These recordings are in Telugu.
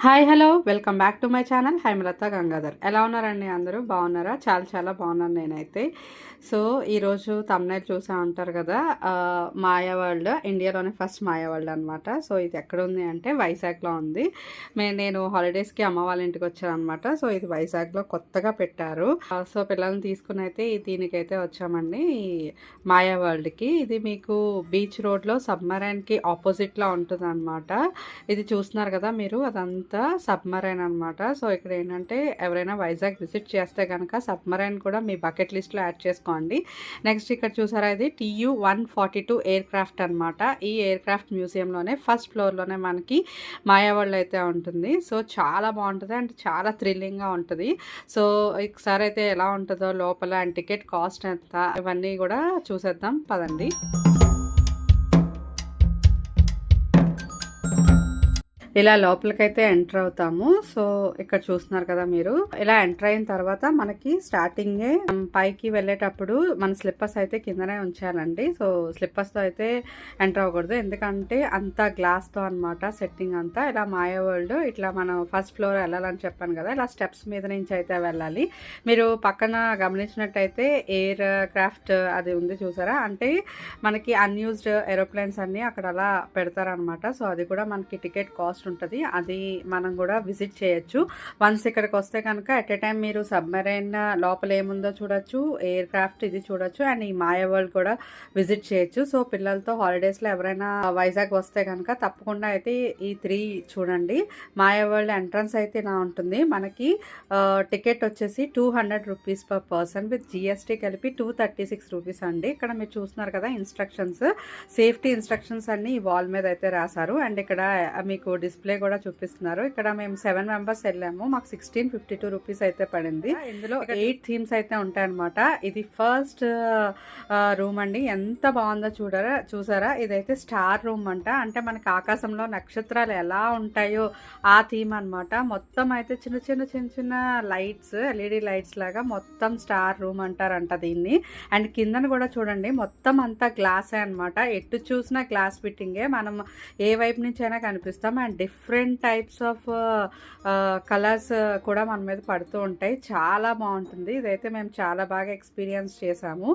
Hi hello welcome back to my channel Haimalatha Gangadhar. ఎలా ఉన్నారండి? అందరూ బాగున్నారా? చాలా చాలా బాగున్నాను నేనైతే. సో ఈరోజు తమ్నైల్ చూసా ఉంటారు కదా, మాయా వరల్డ్, ఇండియాలోనే ఫస్ట్ మాయా వరల్డ్ అనమాట. సో ఇది ఎక్కడ ఉంది అంటే వైజాగ్లో ఉంది. నేను హాలిడేస్కి అమ్మ వాళ్ళ ఇంటికి వచ్చాను అనమాట. సో ఇది వైజాగ్లో కొత్తగా పెట్టారు. సో పిల్లల్ని తీసుకుని అయితే దీనికైతే వచ్చామండి, ఈ మాయా వరల్డ్కి. ఇది మీకు బీచ్ రోడ్లో సబ్మరైన్కి ఆపోజిట్లో ఉంటుంది అనమాట. ఇది చూస్తున్నారు కదా మీరు, అదంతా సబ్మరైన్ అనమాట. సో ఇక్కడ ఏంటంటే ఎవరైనా వైజాగ్ విజిట్ చేస్తే కనుక సబ్మరైన్ కూడా మీ బకెట్ లిస్ట్లో యాడ్ చేసుకోండి. నెక్స్ట్ ఇక్కడ చూసారా, ఇది TU-142 ఎయిర్ క్రాఫ్ట్ అనమాట. ఈ ఎయిర్ క్రాఫ్ట్ మ్యూజియంలోనే ఫస్ట్ ఫ్లోర్లోనే మనకి మాయా వరల్డ్ అయితే ఉంటుంది. సో చాలా బాగుంటుంది అండ్ చాలా థ్రిల్లింగ్గా ఉంటుంది. సో ఒకసారి అయితే ఎలా ఉంటుందో లోపల అండ్ టికెట్ కాస్ట్ ఎంత, ఇవన్నీ కూడా చూసేద్దాం పదండి. ఇలా లోపలికైతే ఎంటర్ అవుతాము. సో ఇక్కడ చూస్తున్నారు కదా మీరు, ఇలా ఎంటర్ అయిన తర్వాత మనకి స్టార్టింగే పైకి వెళ్ళేటప్పుడు మన స్లిప్పర్స్ అయితే కిందనే ఉంచాలండి. సో స్లిప్పర్స్తో అయితే ఎంటర్ అవ్వకూడదు, ఎందుకంటే అంతా గ్లాస్తో అనమాట సెట్టింగ్ అంతా. ఇలా మాయా వరల్డ్ ఇట్లా మనం ఫస్ట్ ఫ్లోర్ వెళ్ళాలని చెప్పాను కదా, ఇలా స్టెప్స్ మీద నుంచి అయితే వెళ్ళాలి. మీరు పక్కన గమనించినట్టయితే ఎయిర్ క్రాఫ్ట్ అది ఉంది చూసారా, అంటే మనకి అన్యూజ్డ్ ఏరోప్లేన్స్ అన్నీ అక్కడ అలా పెడతారనమాట. సో అది కూడా మనకి టికెట్ కాస్ట్ ఉంటుంది, అది మనం కూడా విజిట్ చేయొచ్చు. వన్స్ ఇక్కడికి వస్తే కనుక ఎట్ ఏ టైం మీరు సబ్మెరైన్ లోపల ఏముందో చూడొచ్చు, ఎయిర్ క్రాఫ్ట్ ఇది చూడొచ్చు, అండ్ ఈ మాయా వరల్డ్ కూడా విజిట్ చేయొచ్చు. సో పిల్లలతో హాలిడేస్లో ఎవరైనా వైజాగ్ వస్తే కనుక తప్పకుండా అయితే ఈ 3 చూడండి. మాయా వరల్డ్ ఎంట్రన్స్ అయితే ఇలా ఉంటుంది. మనకి టికెట్ వచ్చేసి 200 rupees per person, with GST కలిపి 236 రూపీస్ అండి. ఇక్కడ మీరు చూస్తున్నారు కదా ఇన్స్ట్రక్షన్స్, సేఫ్టీ ఇన్స్ట్రక్షన్స్ అన్ని ఈ వాల్ మీద అయితే రాశారు. అండ్ ఇక్కడ మీకు డిస్ప్లే కూడా చూపిస్తున్నారు. ఇక్కడ మేము 7 మెంబర్స్ వెళ్ళాము, మాకు 1652 రూపీస్ అయితే పడింది. ఇందులో 8 థీమ్స్ అయితే ఉంటాయన్నమాట. ఇది ఫస్ట్ రూమ్ అండి, ఎంత బాగుందో చూసారా. ఇదైతే స్టార్ రూమ్ అంట, అంటే మనకి ఆకాశంలో నక్షత్రాలు ఎలా ఉంటాయో ఆ థీమ్ అనమాట. మొత్తం అయితే చిన్న చిన్న చిన్న చిన్న లైట్స్, LED లైట్స్ లాగా మొత్తం స్టార్ రూమ్ అంటారంట దీన్ని. అండ్ కిందన కూడా చూడండి మొత్తం అంతా గ్లాసే అనమాట, ఎటు చూసినా గ్లాస్ ఫిట్టింగే, మనం ఏ వైపు నుంచి అయినా కనిపిస్తాం. And different types of colours కూడా మన మీద పడుతూ ఉంటాయి, చాలా బాగుంటుంది. ఇదైతే మేము చాలా బాగా ఎక్స్పీరియన్స్ చేసాము.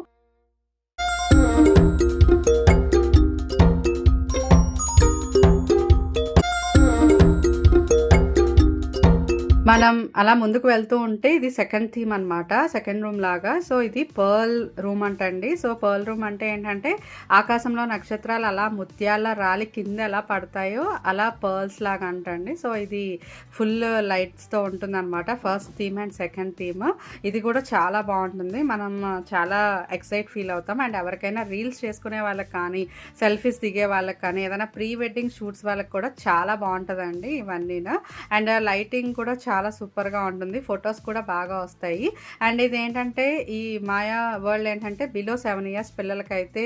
మనం అలా ముందుకు వెళ్తూ ఉంటే ఇది సెకండ్ థీమ్ అనమాట, సెకండ్ రూమ్ లాగా. సో ఇది పర్ల్ రూమ్ అంటండి. సో పర్ల్ రూమ్ అంటే ఏంటంటే ఆకాశంలో నక్షత్రాలు అలా ముత్యాల రాలి కింద ఎలా పడతాయో అలా పర్ల్స్ లాగా అంటండి. సో ఇది ఫుల్ లైట్స్తో ఉంటుంది అనమాట, first theme and second theme. ఇది కూడా చాలా బాగుంటుంది, మనం చాలా ఎక్సైట్ ఫీల్ అవుతాం. అండ్ ఎవరికైనా రీల్స్ చేసుకునే వాళ్ళకి కానీ, సెల్ఫీస్ దిగే వాళ్ళకి కానీ, ఏదైనా ప్రీ వెడ్డింగ్ షూట్స్ వాళ్ళకి కూడా చాలా బాగుంటుందండి ఇవన్నీ. అండ్ లైటింగ్ కూడా చాలా సూపర్గా ఉంటుంది, ఫొటోస్ కూడా బాగా వస్తాయి. అండ్ ఇది ఏంటంటే ఈ మాయా వరల్డ్ ఏంటంటే బిలో 7 ఇయర్స్ పిల్లలకైతే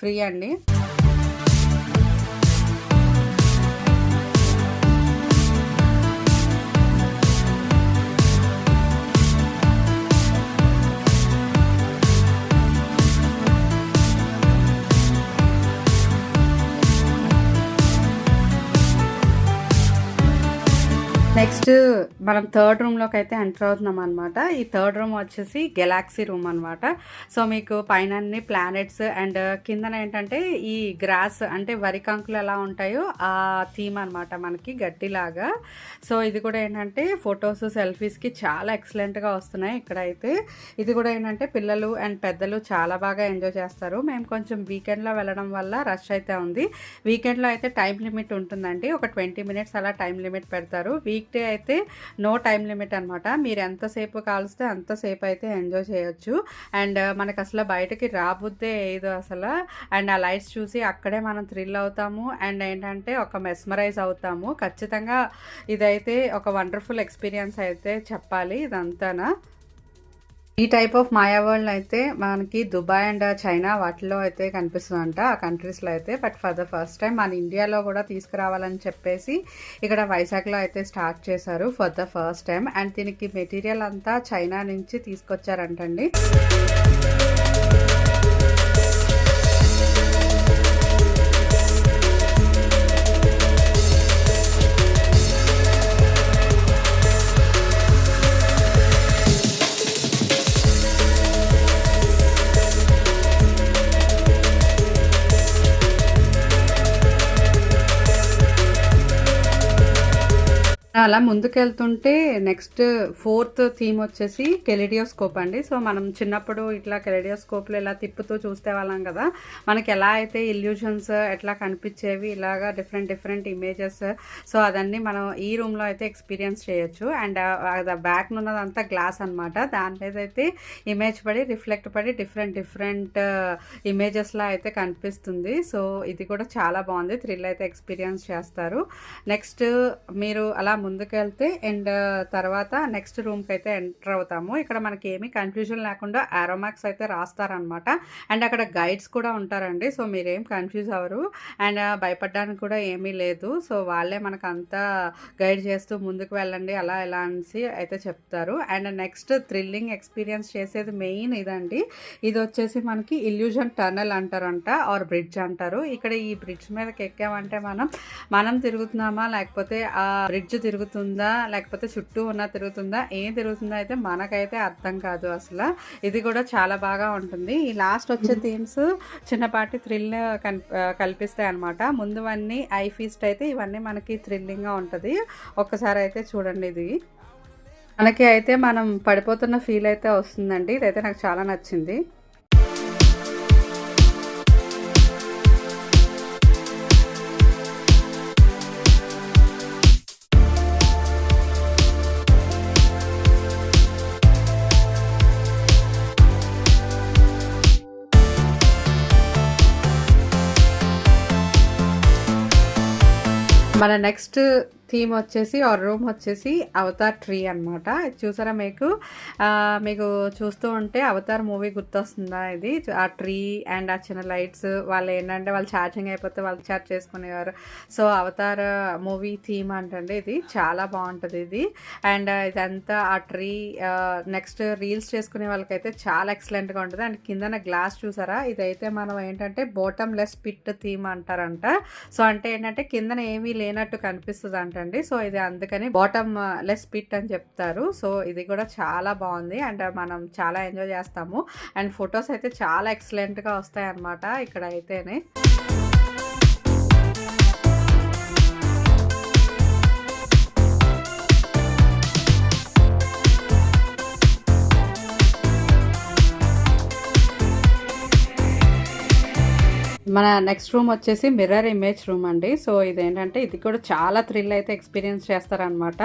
ఫ్రీ అండి. నెక్స్ట్ మనం థర్డ్ రూమ్లోకి అయితే ఎంటర్ అవుతున్నాం అనమాట. ఈ థర్డ్ రూమ్ వచ్చేసి గెలాక్సీ రూమ్ అనమాట. సో మీకు పైన అన్ని ప్లానెట్స్ అండ్ కిందన ఏంటంటే ఈ గ్రాస్, అంటే వరి కంకులు ఎలా ఉంటాయో ఆ థీమ్ అనమాట, మనకి గడ్డిలాగా. సో ఇది కూడా ఏంటంటే ఫొటోస్ సెల్ఫీస్కి చాలా ఎక్సలెంట్గా వస్తున్నాయి ఇక్కడైతే. ఇది కూడా ఏంటంటే పిల్లలు అండ్ పెద్దలు చాలా బాగా ఎంజాయ్ చేస్తారు. మేము కొంచెం వీకెండ్లో వెళ్ళడం వల్ల రష్ అయితే ఉంది. వీకెండ్లో అయితే టైం లిమిట్ ఉంటుందండి, ఒక 20 మినిట్స్ అలా టైం లిమిట్ పెడతారు. వీక్ డే అయితే నో టైం లిమిట్ అనమాట, మీరు ఎంతసేపు కాల్స్తే అంతసేపు అయితే ఎంజాయ్ చేయొచ్చు. అండ్ మనకు అసలు బయటకి రాబుద్దే ఏదో అసలు. అండ్ ఆ లైట్స్ చూసి అక్కడే మనం థ్రిల్ అవుతాము, అండ్ ఏంటంటే ఒక మెస్మరైజ్ అవుతాము ఖచ్చితంగా. ఇదైతే ఒక వండర్ఫుల్ ఎక్స్పీరియన్స్ అయితే చెప్పాలి ఇదంతానా. ఈ టైప్ ఆఫ్ మాయా వరల్డ్ అయితే మనకి దుబాయ్ అండ్ చైనా వాటిలో అయితే కనిపిస్తుందంట, ఆ కంట్రీస్లో అయితే. But for the first time మన ఇండియాలో కూడా తీసుకురావాలని చెప్పేసి ఇక్కడ వైజాగ్లో అయితే స్టార్ట్ చేశారు for the first time. And దీనికి మెటీరియల్ అంతా చైనా నుంచి తీసుకొచ్చారంటండి. అలా ముందుకెళ్తుంటే నెక్స్ట్ ఫోర్త్ థీమ్ వచ్చేసి కెలిడియోస్కోప్ అండి. సో మనం చిన్నప్పుడు ఇట్లా కెలిడియోస్కోప్లో ఇలా తిప్పుతూ చూస్తే వాళ్ళం కదా, మనకి ఎలా అయితే ఇల్యూషన్స్ ఎట్లా కనిపించేవి ఇలాగా డిఫరెంట్ డిఫరెంట్ ఇమేజెస్. సో అదన్నీ మనం ఈ రూమ్లో అయితే ఎక్స్పీరియన్స్ చేయొచ్చు. అండ్ బ్యాక్ ఉన్నదంతా గ్లాస్ అనమాట, దాని మీద అయితే ఇమేజ్ పడి రిఫ్లెక్ట్ పడి డిఫరెంట్ డిఫరెంట్ ఇమేజెస్లా అయితే కనిపిస్తుంది. సో ఇది కూడా చాలా బాగుంది, థ్రిల్ అయితే ఎక్స్పీరియన్స్ చేస్తారు. నెక్స్ట్ మీరు అలా ముందుకెళ్తే అండ్ తర్వాత నెక్స్ట్ రూమ్కి అయితే ఎంటర్ అవుతాము. ఇక్కడ మనకి ఏమీ కన్ఫ్యూజన్ లేకుండా ఆరోమాక్స్ అయితే రాస్తారనమాట. అండ్ అక్కడ గైడ్స్ కూడా ఉంటారండి. సో మీరేం కన్ఫ్యూజ్ అవ్వరు అండ్ భయపడడానికి కూడా ఏమీ లేదు. సో వాళ్ళే మనకు అంతా గైడ్ చేస్తూ ముందుకు వెళ్ళండి అలా ఎలా అనేసి అయితే చెప్తారు. అండ్ నెక్స్ట్ థ్రిల్లింగ్ ఎక్స్పీరియన్స్ చేసేది మెయిన్ ఇదండి. ఇది వచ్చేసి మనకి ఇల్యూజన్ టనల్ అంటారంట, ఆర్ బ్రిడ్జ్ అంటారు. ఇక్కడ ఈ బ్రిడ్జ్ మీదకి ఎక్కామంటే మనం తిరుగుతున్నామా లేకపోతే ఆ బ్రిడ్జ్ తిరుగుతుందా లేకపోతే చుట్టూ ఉన్న తిరుగుతుందా ఏం తిరుగుతుందా అయితే మనకైతే అర్థం కాదు అసలు. ఇది కూడా చాలా బాగా ఉంటుంది. ఈ లాస్ట్ వచ్చే థీమ్స్ చిన్నపాటి థ్రిల్ కల్పిస్తాయి అనమాట. ముందువన్నీ ఐ ఫీస్ట్ అయితే ఇవన్నీ మనకి థ్రిల్లింగ్గా ఉంటుంది. ఒక్కసారి అయితే చూడండి, ఇది మనకి అయితే మనం పడిపోతున్న ఫీల్ అయితే వస్తుందండి. ఇదైతే నాకు చాలా నచ్చింది. మన నెక్స్ట్ థీమ్ వచ్చేసి ఆర్ రూమ్ వచ్చేసి అవతార్ ట్రీ అనమాట. చూసారా మీకు చూస్తూ ఉంటే అవతార్ మూవీ గుర్తొస్తుందా? ఇది ఆ ట్రీ అండ్ ఆ చిన్న లైట్స్ వాళ్ళు ఏంటంటే వాళ్ళు ఛార్జింగ్ అయిపోతే వాళ్ళు ఛార్జ్ చేసుకునేవారు. సో అవతార్ మూవీ థీమ్ అంటండి, ఇది చాలా బాగుంటుంది ఇది. అండ్ ఇదంతా ఆ ట్రీ నెక్స్ట్ రీల్స్ చేసుకునే వాళ్ళకైతే చాలా ఎక్సలెంట్గా ఉంటుంది. అండ్ కిందన గ్లాస్ చూసారా, ఇదైతే మనం ఏంటంటే బాటమ్ లెస్ పిట్ థీమ్ అంటారంట. సో అంటే ఏంటంటే కిందన ఏమీ లేనట్టు కనిపిస్తుంది అంటండి. సో ఇది అందుకని బాటమ్ లెస్ పిట్ అని చెప్తారు. సో ఇది కూడా చాలా బాగుంది అండ్ మనం చాలా ఎంజాయ్ చేస్తాము. అండ్ ఫొటోస్ అయితే చాలా ఎక్సలెంట్గా వస్తాయి అన్నమాట ఇక్కడ అయితేనే. మన నెక్స్ట్ రూమ్ వచ్చేసి మిర్రర్ ఇమేజ్ రూమ్ అండి. సో ఇదేంటంటే ఇది కూడా చాలా థ్రిల్ అయితే ఎక్స్పీరియన్స్ చేస్తారనమాట.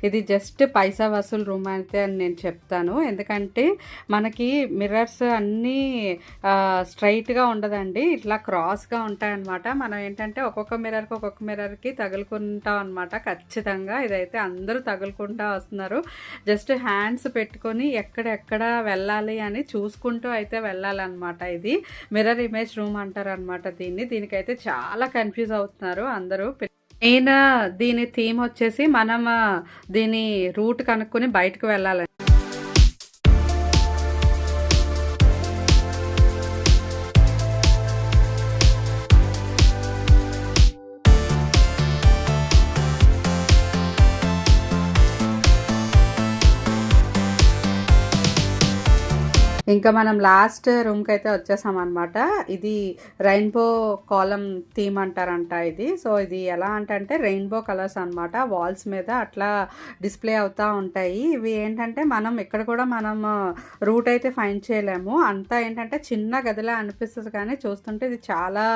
ఇది జస్ట్ పైసా వసూలు రూమ్ అయితే అని నేను చెప్తాను. ఎందుకంటే మనకి మిర్రర్స్ అన్నీ స్ట్రైట్గా ఉండదండి, ఇట్లా క్రాస్గా ఉంటాయన్నమాట. మనం ఏంటంటే ఒక్కొక్క మిర్రర్కి తగులుకుంటాం అనమాట. ఖచ్చితంగా ఇదైతే అందరూ తగులుకుంటా వస్తున్నారు. జస్ట్ హ్యాండ్స్ పెట్టుకొని ఎక్కడెక్కడ వెళ్ళాలి అని చూసుకుంటూ అయితే వెళ్ళాలన్నమాట. ఇది మిర్రర్ ఇమేజ్ రూమ్ అంటారు అనమాట. దీనికైతే చాలా కన్ఫ్యూజ్ అవుతున్నారు అందరూ. మెయిన్ దీని థీమ్ వచ్చేసి మనం దీని రూట్ కనుక్కొని బయటకు వెళ్ళాలి. ఇంకా మనం లాస్ట్ రూమ్కి అయితే వచ్చేసాం అనమాట. ఇది రెయిన్బో కాలం థీమ్ అంటారంట ఇది. సో ఇది ఎలా అంటే రెయిన్బో కలర్స్ అనమాట, వాల్స్ మీద అట్లా డిస్ప్లే అవుతూ ఉంటాయి. ఇవి ఏంటంటే మనం ఇక్కడ కూడా మనం రూట్ అయితే ఫైండ్ చేయలేము, అంతా ఏంటంటే చిన్న గదిలా అనిపిస్తుంది కానీ చూస్తుంటే ఇది చాలా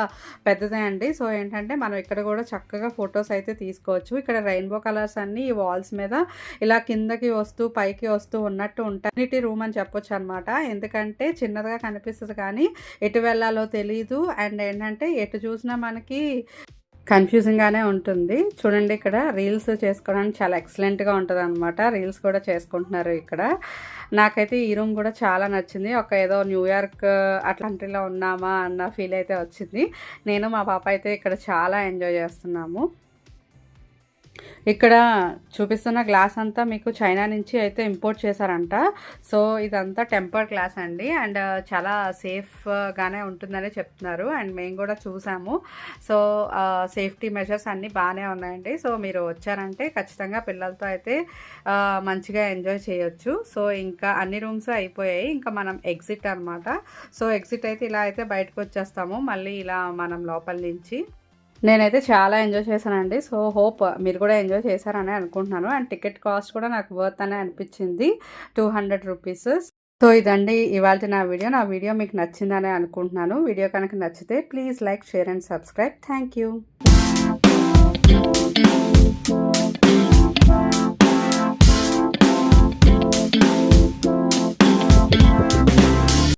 పెద్దదే అండి. సో ఏంటంటే మనం ఇక్కడ కూడా చక్కగా ఫొటోస్ అయితే తీసుకోవచ్చు. ఇక్కడ రెయిన్బో కలర్స్ అన్నీ ఈ వాల్స్ మీద ఇలా కిందకి వస్తూ పైకి వస్తూ ఉన్నట్టు ఉంటాయి. రూమ్ అని చెప్పొచ్చు అనమాట. ఎందుకంటే చిన్నదిగా కనిపిస్తుంది కానీ ఎటు వెళ్ళాలో తెలీదు. అండ్ ఏంటంటే ఎటు చూసినా మనకి కన్ఫ్యూజింగ్గానే ఉంటుంది. చూడండి ఇక్కడ రీల్స్ చేసుకోవడానికి చాలా ఎక్సలెంట్గా ఉంటుంది అనమాట. రీల్స్ కూడా చేసుకుంటున్నారు ఇక్కడ. నాకైతే ఈ రూమ్ కూడా చాలా నచ్చింది. ఒక ఏదో న్యూయార్క్ అట్లాంటిలో ఉన్నామా అన్న ఫీల్ అయితే వచ్చింది. నేను మా పాప అయితే ఇక్కడ చాలా ఎంజాయ్ చేస్తున్నాము. ఇక్కడ చూపిస్తున్న గ్లాస్ అంతా మీకు చైనా నుంచి అయితే ఇంపోర్ట్ చేశారంట. సో ఇదంతా టెంపర్డ్ గ్లాస్ అండి అండ్ చాలా సేఫ్గానే ఉంటుందని చెప్తున్నారు. అండ్ మేము కూడా చూసాము. సో సేఫ్టీ మెజర్స్ అన్నీ బాగానే ఉన్నాయండి. సో మీరు వచ్చారంటే ఖచ్చితంగా పిల్లలతో అయితే మంచిగా ఎంజాయ్ చేయొచ్చు. సో ఇంకా అన్ని రూమ్స్ అయిపోయాయి, ఇంకా మనం ఎగ్జిట్ అనమాట. సో ఎగ్జిట్ అయితే ఇలా అయితే బయటకు వచ్చేస్తాము మళ్ళీ ఇలా మనం లోపల నుంచి. నేనైతే చాలా ఎంజాయ్ చేశానండి. సో హోప్ మీరు కూడా ఎంజాయ్ చేశారని అనుకుంటున్నాను. అండ్ టికెట్ కాస్ట్ కూడా నాకు వర్త్ అనే అనిపించింది, 200 రూపీస్. సో ఇదండి ఇవాల్టి నా వీడియో. నా వీడియో మీకు నచ్చిందనే అనుకుంటున్నాను. వీడియో కనుక నచ్చితే please like, share and subscribe. Thank you.